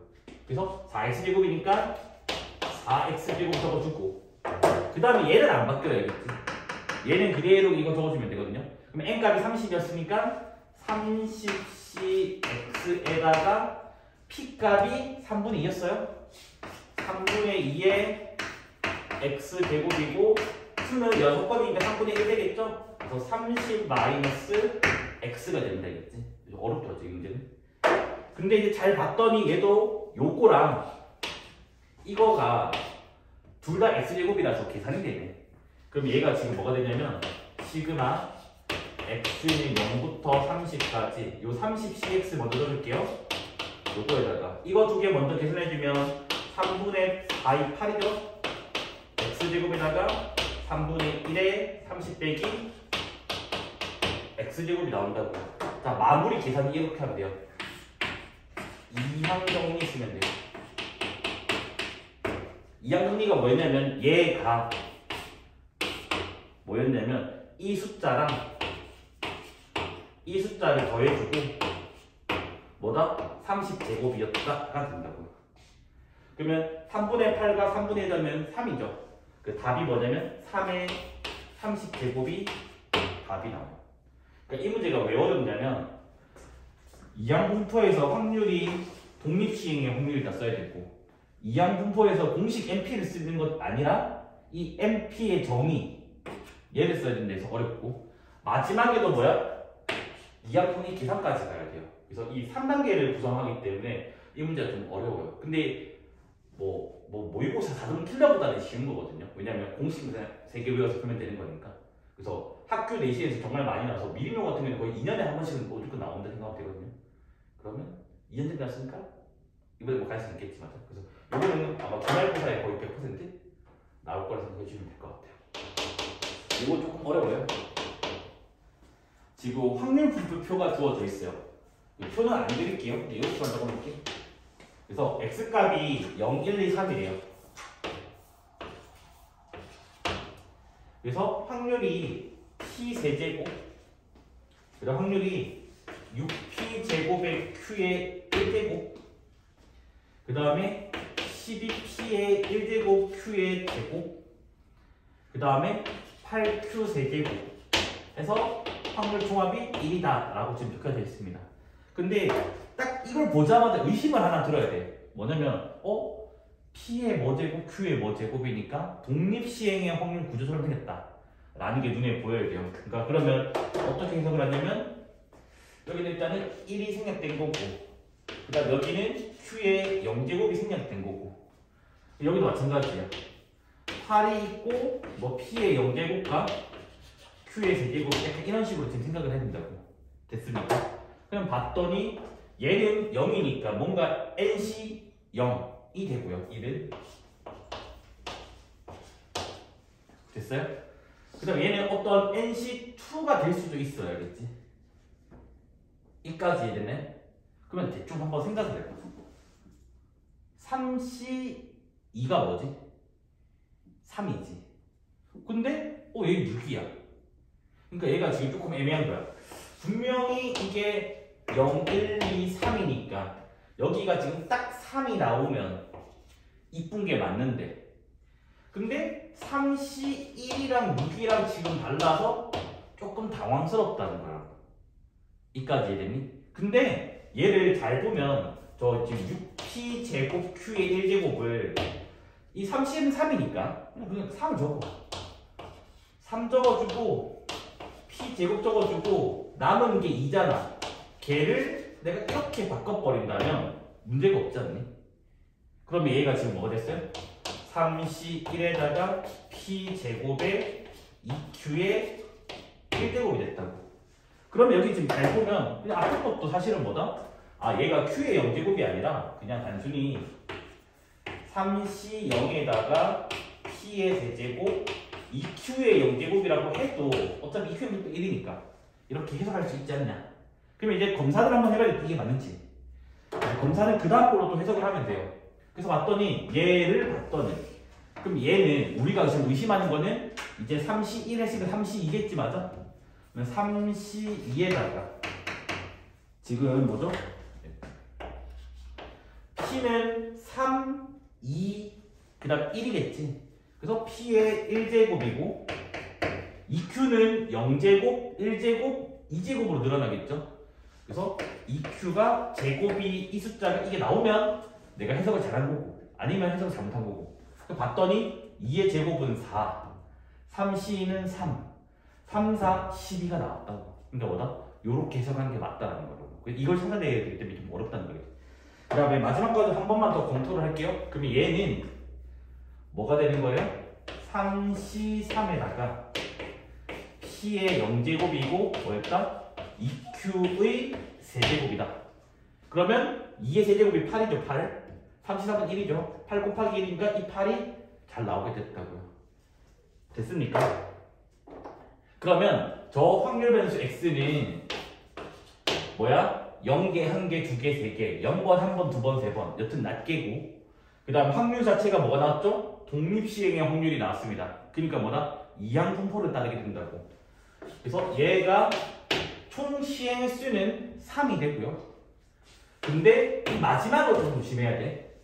그래서 4x제곱이니까 4x제곱 적어주고 그 다음에 얘는 안 바뀌어야겠지. 얘는 그대로 이거 적어주면 되거든요. 그럼 n값이 30이었으니까 30cx에다가 p값이 3분의 2였어요. 3분의 2에 x제곱이고 수는 6번이니까 3분의 1 되겠죠? 그래서 30 마이너스 x가 된다 이겠지? 어렵죠 지금 문제는. 근데 이제 잘 봤더니 얘도 요거랑 이거가 둘 다 x제곱이라서 계산이 되네. 그럼 얘가 지금 뭐가 되냐면 시그마 x는 0부터 30까지 요 30cx 먼저 넣어줄게요. 요거에다가 이거 두 개 먼저 계산해주면 3분의 4이 8이죠? x제곱에다가 3분의 1에 30 빼기 x제곱이 나온다고. 자, 마무리 계산 이렇게 하면 돼요. 이항정리 쓰면 돼요. 이항정리가 뭐였냐면 얘가 뭐였냐면 이 숫자랑 이 숫자를 더해주고 뭐다? 30제곱이었다가 된다고요. 그러면 3분의 8과 3분의 1 하면 3이죠. 그 답이 뭐냐면 3의 30제곱이 답이 나와요. 그러니까 이 문제가 왜 어렵냐면 이항분포에서 확률이 독립시행의 확률을 다 써야 되고 이항분포에서 공식 NP를 쓰는 것 아니라 이 NP의 정의 얘를 써야 된다 해서 어렵고 마지막에도 뭐야? 이항분이 계산까지 가야 돼요. 그래서 이 3단계를 구성하기 때문에 이 문제가 좀 어려워요. 근데 모의고사 4등 틀려보다는 쉬운 거거든요. 왜냐면 공식 3개 외워서 풀면 되는 거니까. 그래서 학교 내신에서 정말 많이 나와서 미리묘 같은 경우는 거의 2년에 한 번씩은 무조건 나온다 생각하면 되거든요. 그러면 2년 정도 났으니까 이번에 뭐 갈 수 있겠지. 맞아. 그래서 이거는 아마 기말고사에 거의 100% 나올 거라 생각해 주시면 될 것 같아요. 이거 조금 어려워요. 지금 확률 분포표가 주어져 있어요. 이 표는 안 드릴게요. 근데 이것만 적어놓을게요. 그래서 x값이 0, 1, 2, 3이래요. 그래서 확률이 p 세제곱 그 다음 확률이 6p제곱의 q의 1제곱 그 다음에 12p의 1제곱 q의 제곱 그 다음에 8q 세제곱 해서 확률 총합이 1이다 라고 지금 적혀져 있습니다. 근데 딱 이걸 보자마자 의심을 하나 들어야 돼. 뭐냐면 P의 뭐제곱, Q의 뭐제곱이니까 독립시행의 확률 구조처럼 생겼다 라는 게 눈에 보여야 돼요. 그러니까 그러면 어떻게 해석을 하냐면 여기는 일단은 1이 생략된 거고 그 다음 여기는 Q의 0제곱이 생략된 거고 여기도 마찬가지야. 8이 있고 뭐 P의 0제곱과 Q의 세제곱 약간 이런 식으로 지금 생각을 해야 된다고. 됐습니까? 그럼 봤더니 얘는 0이니까 뭔가 nC 0이 되고요. 1은 됐어요? 그 다음 얘는 어떤 nC2가 될 수도 있어요. 알겠지? 이까지 이해됐네? 그러면 대충 한번 생각을 해봐. 3C2가 뭐지? 3이지. 근데 얘 6이야. 그러니까 얘가 지금 조금 애매한 거야. 분명히 이게 0, 1, 2, 3이니까 여기가 지금 딱 3이 나오면 이쁜 게 맞는데, 근데 3C1이랑 6이랑 지금 달라서 조금 당황스럽다는 거야. 이까지 이해됐니? 근데 얘를 잘 보면 저 지금 6P 제곱 Q의 1제곱을 이 3C는 3이니까 그냥 3을 적어. 3 적어주고 P 제곱 적어주고 남은 게 2잖아. 걔를 내가 이렇게 바꿔버린다면 문제가 없지 않니? 그러면 얘가 지금 뭐가 됐어요? 3C1에다가 P제곱에 2Q의 1제곱이 됐다고. 그러면 여기 지금 잘 보면 그냥 앞에 것도 사실은 뭐다? 얘가 Q의 0제곱이 아니라 그냥 단순히 3C0에다가 P의 세제곱 2Q의 0제곱이라고 해도 어차피 2Q는 1이니까 이렇게 해석할 수 있지 않냐? 그러면 이제 검사를 한번 해봐야 이게 맞는지. 검사는 그 다음 걸로 또 해석을 하면 돼요. 그래서 봤더니 얘를 봤더니 그럼 얘는 우리가 지금 의심하는 거는 이제 3C1 했으니까 3C2겠지 맞아? 그러면 3C2에다가 지금 뭐죠? P는 3, 2, 그 다음 1이겠지. 그래서 P의 1제곱이고 2Q는 0제곱, 1제곱, 2제곱으로 늘어나겠죠. 그래서 2Q가 제곱이 이 숫자가 이게 나오면 내가 해석을 잘한 거고 아니면 해석을 잘못한 거고. 봤더니 2의 제곱은 4, 3C는 3, 3, 4, 12가 나왔다고. 그러니까 뭐다? 요렇게 해석하는 게 맞다라는 거라고. 이걸 찾아내야 되기 때문에 좀 어렵다는 거예요. 그 다음에 마지막 거도 한 번만 더 검토를 할게요. 그러면 얘는 뭐가 되는 거예요? 3C3에다가 P의 0제곱이고 뭐였다? 2Q의 세제곱이다. 그러면 2의 세제곱이 8이죠. 8. 3C3은 1이죠. 8 곱하기 1이니까 이 8이 잘 나오게 됐다고요. 됐습니까? 그러면 저 확률 변수 X는 뭐야? 0개, 1개, 2개, 3개, 0번, 1번, 2번, 3번 여튼 낱개고 그 다음 확률 자체가 뭐가 나왔죠? 독립시행의 확률이 나왔습니다. 그러니까 뭐다? 이항분포를 따르게 된다고. 그래서 얘가 총 시행 수는 3이 되고요. 근데 이 마지막으로 좀 조심해야 돼.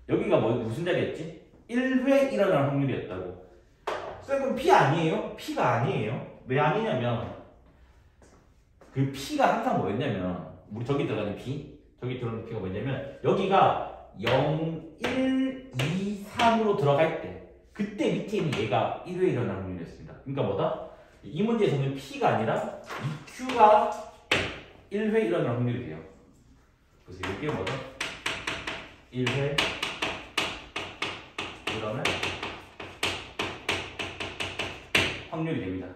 여기가 무슨 자리였지? 1회 일어날 확률이었다고. 쌤은 P 아니에요? P가 아니에요. 왜 아니냐면 그 P가 항상 뭐였냐면 우리 저기 들어가는 P, 저기 들어가는 P가 뭐냐면 여기가 0, 1, 2, 3으로 들어갈 때 그때 밑에 있는 얘가 1회 일어날 확률이었습니다. 그러니까 뭐다? 이 문제에서는 P가 아니라 2Q가 1회 일어날 확률이 돼요. 그래서 이게 뭐다? 1회 일어날 확률이 됩니다.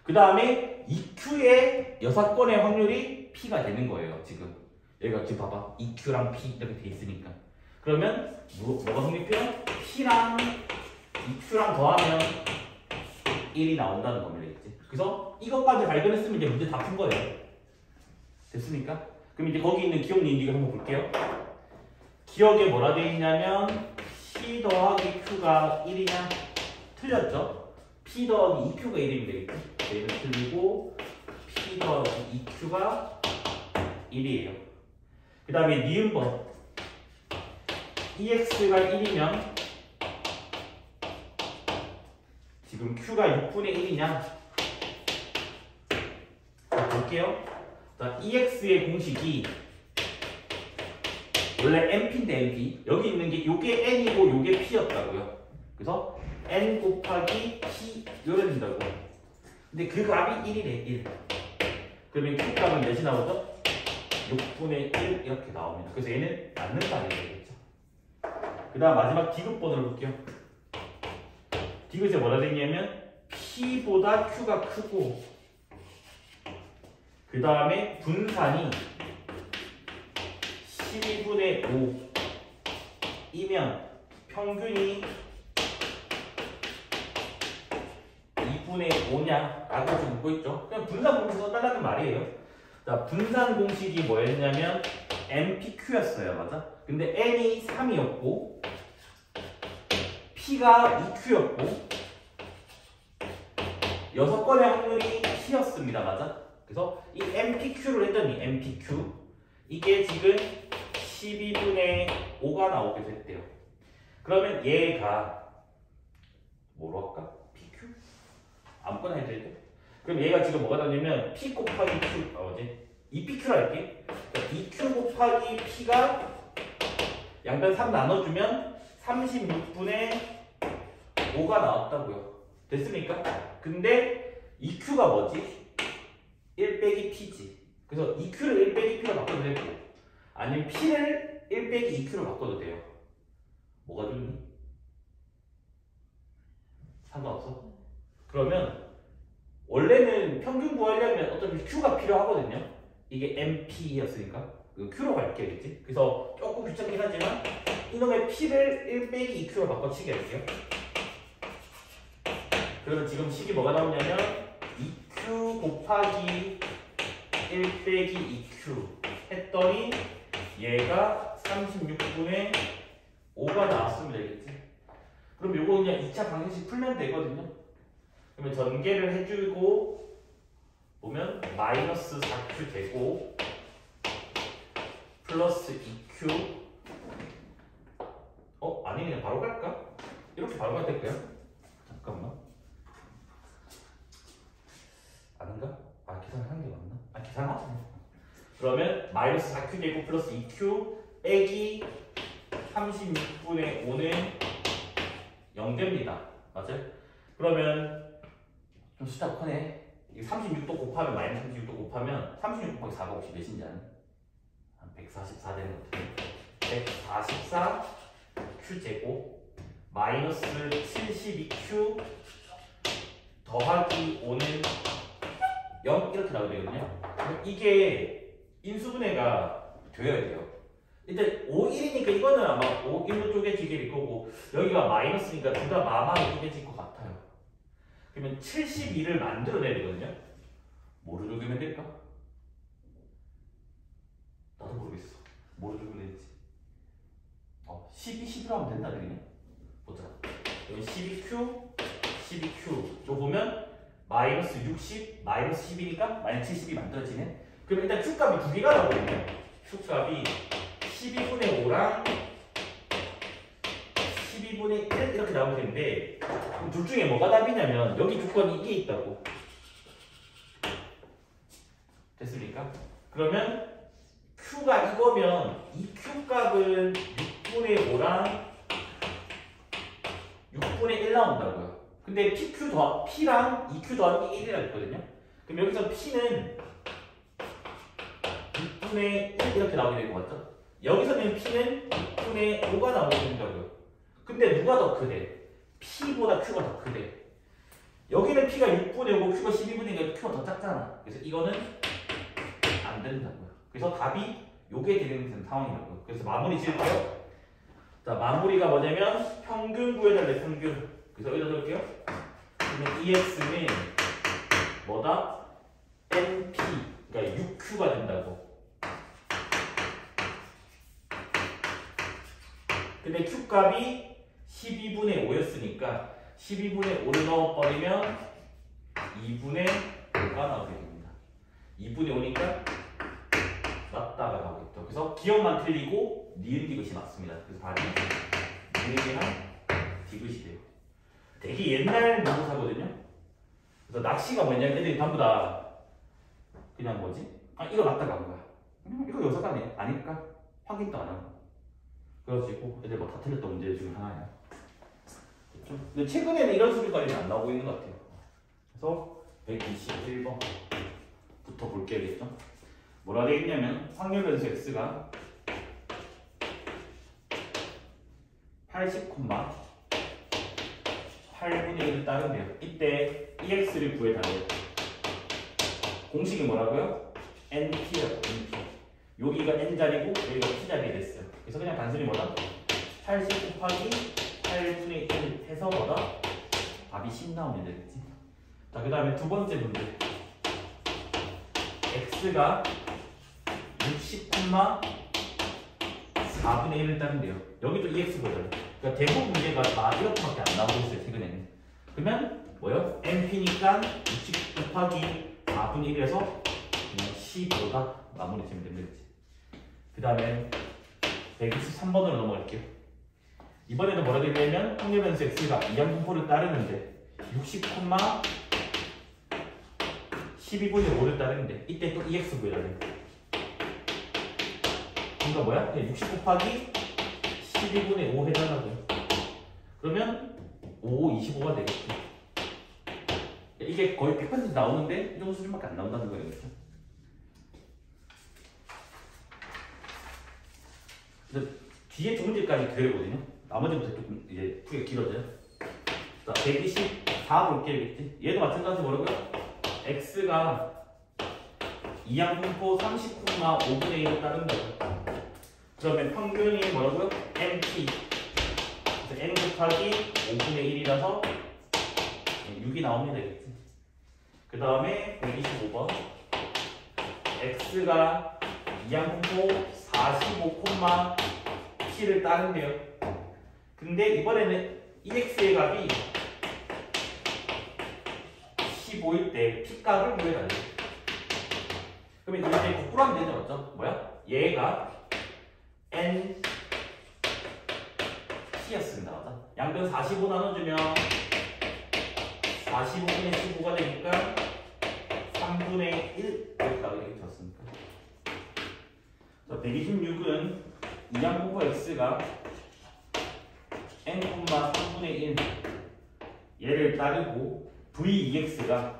그 다음에 2Q의 6건의 확률이 P가 되는 거예요. 지금 여기가 지금 봐봐 2Q랑 P 이렇게 돼 있으니까 그러면 뭐가 성립해요? P랑 2Q랑 더하면 1이 나온다는 겁니다. 그래서 이것까지 발견했으면 이제 문제 다 푼 거예요. 됐습니까? 그럼 이제 거기 있는 기억 얘기를 한번 볼게요. 기억에 뭐라 되어 있냐면 P 더하기 Q가 1이냐? 틀렸죠? P 더하기 2Q가 1이면 되겠죠? 얘는 틀리고 P 더하기 2Q가 1이에요. 그 다음에 니은번 EX가 1이면 지금 Q가 6분의 1이냐? 자, 볼게요. 자, EX의 공식이 원래 NP인데 NP 여기 있는 게 요게 N이고 요게 P였다고요. 그래서 N 곱하기 P 이래 된다고. 근데 그 값이 1이래 1. 그러면 Q 값은 몇이 나오죠? 6분의 1 이렇게 나옵니다. 그래서 얘는 맞는 값이 되겠죠. 그 다음 마지막 디귿번호를 볼게요. 디귿에 뭐라 되냐면 P보다 Q가 크고 그 다음에 분산이 12분의 5이면 평균이 2분의 5냐? 라고 지금 묻고 있죠. 그냥 분산 공식 써달라는 말이에요. 자, 분산 공식이 뭐였냐면 MPQ였어요. 맞아? 근데 N이 3이었고 P가 2Q였고 6건의 확률이 P였습니다. 맞아? 그래서 이 MPQ를 했더니 MPQ 이게 지금 12분의 5가 나오게 됐대요. 그러면 얘가 뭐로 할까? PQ? 아무거나 해도 돼. 그럼 얘가 지금 뭐가 나오냐면 P 곱하기 Q 뭐지? 2PQ라 할게. 그러니까 2Q 곱하기 P가 양변 3 나눠주면 36분의 5가 나왔다고요. 됐습니까? 근데 2Q가 뭐지? 1 빼기 P지. 그래서 2Q를 1 빼기 P로 바꿔도 되고 아니면 P를 1 빼기 2Q로 바꿔도 돼요. 뭐가 좋니? 상관없어? 그러면 원래는 평균 구하려면 어차피 Q가 필요하거든요. 이게 MP였으니까 Q로 갈게야겠지. 그래서 조금 귀찮긴 하지만 이놈의 P를 1 빼기 2Q로 바꿔치기 할게요. 그러면 지금 식이 뭐가 나오냐면 2Q 곱하기 1 빼기 2Q 했더니 얘가 36분의 5가 나왔으면 되겠지. 그럼 요거 그냥 2차 방정식 풀면 되거든요. 그러면 전개를 해주고 보면 마이너스 4Q 되고 플러스 2Q 아니 그냥 바로 갈까? 이렇게 바로 가도 될까요? 잠깐만 아닌가? 계산한 게 맞나? 계산하자. 그러면 마이너스 4Q 되고 플러스 2Q 빼기 36분의 5는 0됩니다. 맞아요? 그러면 좀 숫자 크네. 36도 곱하면 마이너스 36도 곱하면 36 곱하기 4가 혹시 몇인지 아니? 한 144 되는 것 같아요. 144 Q제곱 마이너스 72Q 더하기 5는 0 이렇게 나오게 되거든요. 이게 인수분해가 되어야 돼요. 일단 5, 1이니까 이거는 아마 5, 1로 쪼개지게 될 거고 여기가 마이너스니까 둘 다 마마로 쪼개질 것 같아요. 그러면 72를 만들어내야 되거든요. 뭐로 쪼개면 될까? 나도 모르겠어. 뭐로 쪼개면 될지. 12, 11로 하면 된다 그러네. 보자. 여기 12Q, 12Q. 저 보면 마이너스 60, 마이너스 10이니까 마이너스 70이 만들어지네. 그럼 일단 Q값이 두 개가 나오거든요. Q값이 12분의 5랑 12분의 1 이렇게 나오면 되는데 그럼 둘 중에 뭐가 답이냐면 여기 조건이 이게 있다고. 됐습니까? 그러면 Q가 이거면 이 Q값은 6분의 5랑 6분의 1 나온다고요. 근데 PQ P랑 EQ 더하기 1이라고 했거든요. 그럼 여기서 P는 6분의 1 이렇게 나오게 될 것 같죠? 여기서는 P는 6분의 5가 나오게 된다고요. 근데 누가 더 크대? P보다 Q가 더 크대. 여기는 P가 6분의 5고 Q가 12분의 1이니까 Q가 더 작잖아. 그래서 이거는 안 된다고요. 그래서 답이 요게 되는 상황이라고요. 그래서 마무리 지을게요. 자, 마무리가 뭐냐면 평균 구해달래, 평균. 그래서 여기다 넣을게요. 그러면 EX는 뭐다? NP, 그러니까 6Q가 된다고. 근데 Q값이 12분의 5였으니까 12분의 5를 넣어버리면 2분의 5가 나오게 됩니다. 2분의 5니까 맞다가 나오겠죠. 그래서 기억만 틀리고 니은 디귿이 맞습니다. 그래서 답이 니은이랑 디귿이 돼요. 되게 옛날 모사거든요. 그래서 낚시가 뭐냐면 애들이 전부 다 그냥 뭐지? 이거 맞다가 한 거야. 이거 여자가 아닐까? 확인도 안 하고. 그래가지고 애들 뭐 다 틀렸던 문제 중에 하나예요. 그렇죠? 근데 최근에는 이런 수준까지는 안 나오고 있는 것 같아요. 그래서 121번부터 볼게야겠죠. 뭐라 되어있냐면 확률 변수 x가 80,8분의 1을 따른대요. 이때 ex를 구해달래요. 공식이 뭐라고요? np라고. np. 여기가 n자리고 여기가 p자리 됐어요. 그래서 그냥 단순히 뭐다? 80 곱하기 8분의 1 해서 뭐다? 답이 10 나오면 되겠지. 자, 그 다음에 두 번째 문제. x가 60, 4분의 1을 따른대요. 여기도 EX 보잖아요. 그러니까 대부분 문제가 다 이렇게밖에 안 나오고 있어요, 최근에는. 그러면 뭐요? NP니까 60 곱하기 4분의 1에서 그냥 15다 마무리 지으면 됩니다. 그 다음에 123번으로 넘어갈게요. 이번에는 뭐라 되냐면 확률 변수 x가 이항분포를 따르는데 60, 12분의 5를 따르는데 이때 또 EX 구해달래요. 그러니까 뭐야? 그냥 60 곱하기 12분의 5 해달라고요. 그러면 5, 25가 되겠죠. 이게 거의 100% 나오는데 이 정도 수준밖에 안 나온다는 거예요. 그렇죠? 근데 뒤에 두 문제까지 그대로거든요. 나머지부터 조금 이제 크게 길어져요. 자, 124 볼게요. 얘도 마찬가지 뭐라고요? x가 이항분포 30,5분의 1을 따른다. 그러면 평균이 뭐라고요? NP. 그래서 N 곱하기 5분의 1이라서 6이 나옵니다. 그 다음에 125번. x가 이항분포 45,7을 따른대요. 근데 이번에는 EX의 값이 15일 때 P값을 구해달래요. 그러면 이제 거꾸로 하면 되죠, 맞죠? 뭐야? 얘가 N P였습니다, 맞죠? 양변 45 나눠주면 45분의 15가 되니까 3분의 1 이렇게 나오게 되었습니다. 자, 126은 이항분포 X가 N, 3분의 1 얘를 따르고 VEX가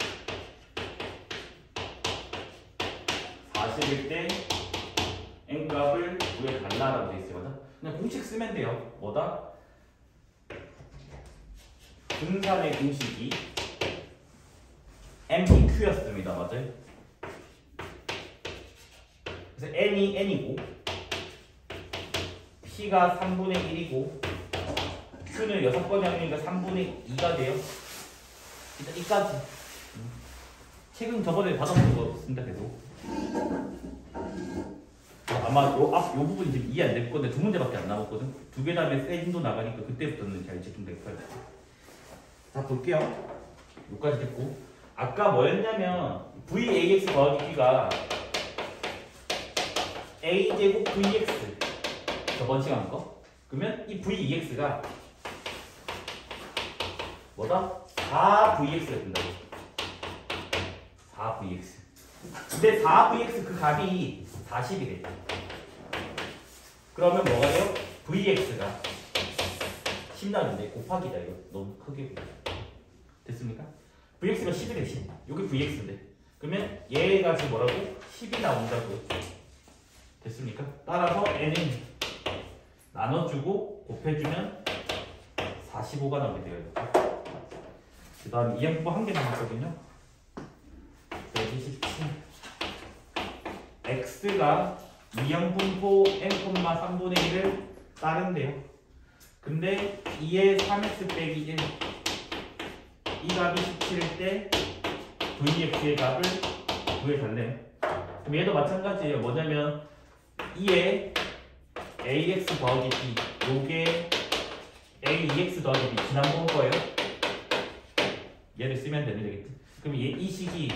40일 때 N값을 구해달라라고 되어 있어요. 맞아? 그냥 공식 쓰면 돼요. 뭐다? 분산의 공식이 MPQ였습니다. 맞아요? 그래서 N이 N이고 P가 3분의 1이고 Q는 6번의 확률이니까 3분의 2가 돼요. 일단 이까지. 책은 저번에 받아본 거 쓴다 계속. 아마 요 부분이 지금 이해 안 될 건데 두 문제밖에 안 남았거든. 두 개 다음에 세진도 나가니까 그때부터는 잘 집중될 거예요. 자, 볼게요. 여기까지 됐고. 아까 뭐였냐면 VAX 더하기 B가 A제곱 VX 저번 시간 거. 그러면 이 VEX가 뭐다? 4VX가 된다고. 4VX. 근데 4VX 그 값이 40이래. 그러면 뭐가 돼요? VX가 10 나오는데 곱하기다. 이거 너무 크게 됐습니까? VX가 10이래. 10. 여기 VX인데. 그러면 얘가 지금 뭐라고? 10이 나온다고. 됐습니까? 따라서 N은 나눠주고 곱해주면 45가 나오게 돼요. 그 다음 이항분포 한 개 남았거든요. 127. X가 이항분포 N,3분의 1을 따른대요. 근데 2의 3x 빼기 1 이 값이 17일 때 VX의 값을 구해달래요. 그럼 얘도 마찬가지예요. 뭐냐면 2의 AX 더하기 B 요게 AEX 더하기 B 지난번 거예요. 얘를 쓰면 되는 되겠지. 그럼 이 식이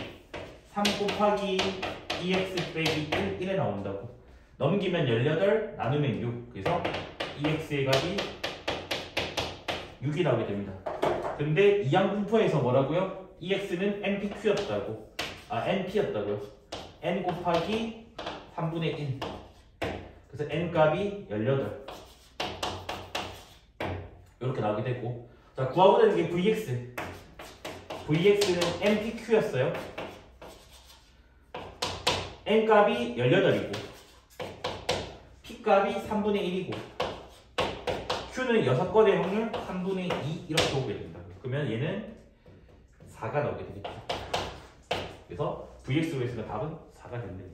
3 곱하기 2x 빼기 1에 나온다고. 넘기면 18 나누면 6. 그래서 EX의 값이 6이 나오게 됩니다. 근데 이항분포에서 뭐라고요? EX는 NPQ였다고. NP였다고요. N 곱하기 3분의 1. 그래서 N 값이 18. 이렇게 나오게 되고. 자, 구하고자 하는 게 VX. VX는 NPQ였어요. N 값이 18이고 P 값이 3분의 1이고 Q는 6건의 확률 3분의 2 이렇게 오게 됩니다. 그러면 얘는 4가 나오게 되겠죠. 그래서 VX로 했으면 답은 4가 된다.